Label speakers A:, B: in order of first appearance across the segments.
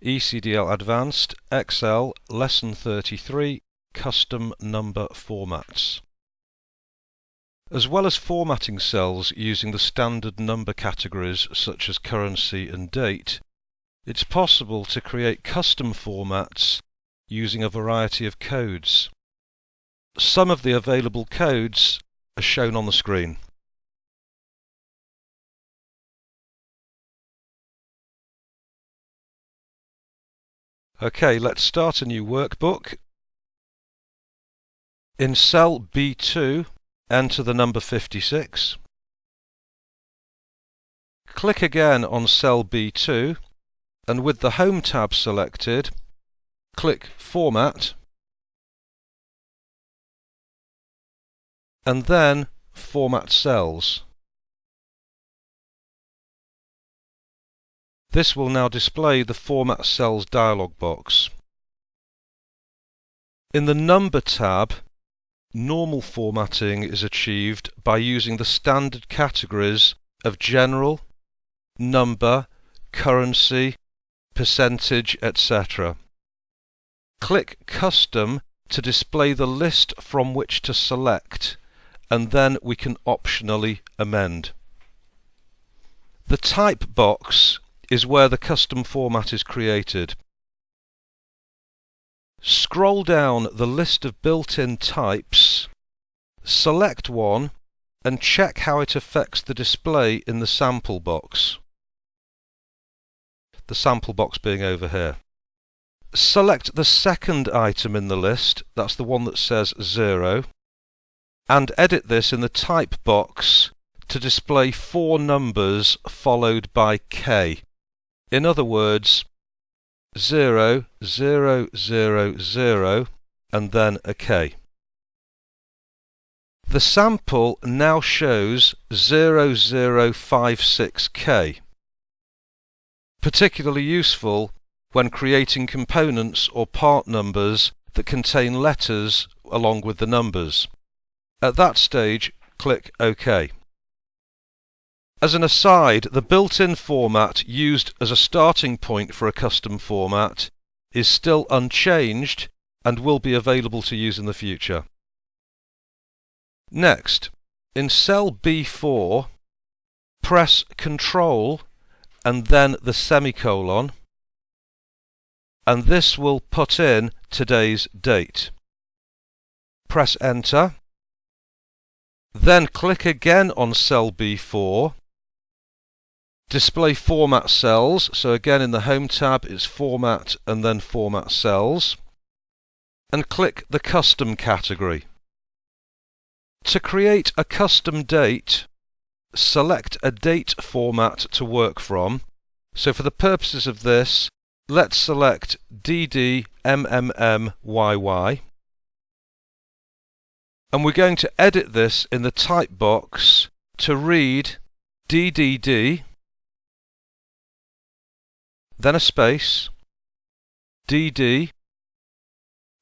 A: ECDL Advanced, Excel, Lesson 33, Custom Number Formats. As well as formatting cells using the standard number categories such as currency and date, it's possible to create custom formats using a variety of codes. Some of the available codes are shown on the screen. Okay, let's start a new workbook. In cell B2, enter the number 56. Click again on cell B2 and with the Home tab selected, click Format and then Format Cells. This will now display the Format Cells dialog box. In the Number tab, normal formatting is achieved by using the standard categories of General, Number, Currency, Percentage, etc. Click Custom to display the list from which to select, and then we can optionally amend. The Type box is where the custom format is created. Scroll down the list of built-in types, select one and check how it affects the display in the sample box. The sample box being over here. Select the second item in the list, that's the one that says 0, and edit this in the type box to display 4 numbers followed by K. In other words, 0, 0, 0, 0, and then a K. The sample now shows 0056K. Particularly useful when creating components or part numbers that contain letters along with the numbers. At that stage, click OK. As an aside, the built-in format used as a starting point for a custom format is still unchanged and will be available to use in the future. Next, in cell B4, press Ctrl and then the semicolon, and this will put in today's date. Press Enter, then click again on cell B4. Display Format Cells, so again in the Home tab it's Format and then Format Cells, and click the Custom category. To create a custom date, select a date format to work from. So for the purposes of this, let's select DDMMMYY, and we're going to edit this in the type box to read DDD, then a space, DD,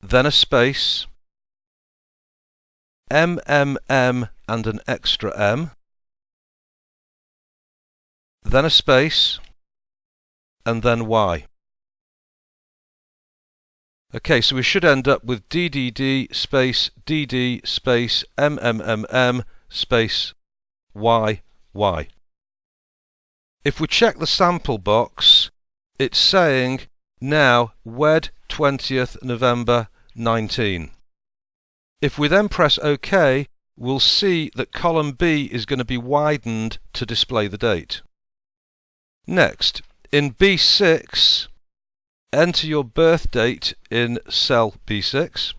A: then a space, MMM and an extra M, then a space, and then Y. Okay, so we should end up with DDD space DD space MMMM space YY. If we check the sample box, it's saying now Wed 20th November 19. If we then press OK, we'll see that column B is going to be widened to display the date. Next, in B6, enter your birth date in cell B6.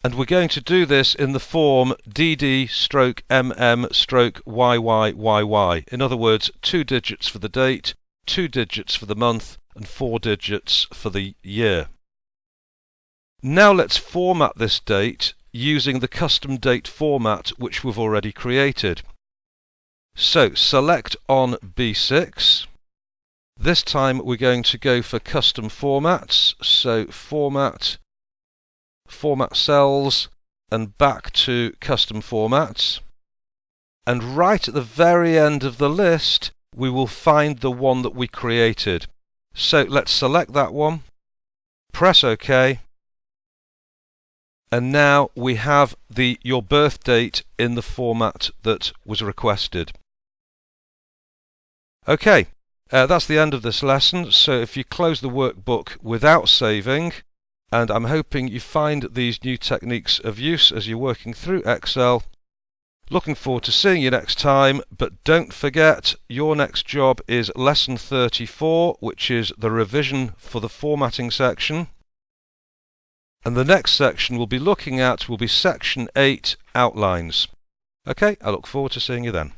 A: And we're going to do this in the form DD/MM/YYYY. In other words, 2 digits for the date, 2 digits for the month, and 4 digits for the year. Now let's format this date using the custom date format which we've already created. So select on B6. This time we're going to go for custom formats. So Format, Format Cells, and back to Custom Formats. and right at the very end of the list we will find the one that we created. So let's select that one, press OK, and now we have your birth date in the format that was requested. Okay, that's the end of this lesson. So if you close the workbook without saving, and I'm hoping you find these new techniques of use as you're working through Excel. Looking forward to seeing you next time, but don't forget your next job is lesson 34, which is the revision for the formatting section. And the next section we'll be looking at will be section 8, outlines. Okay, I look forward to seeing you then.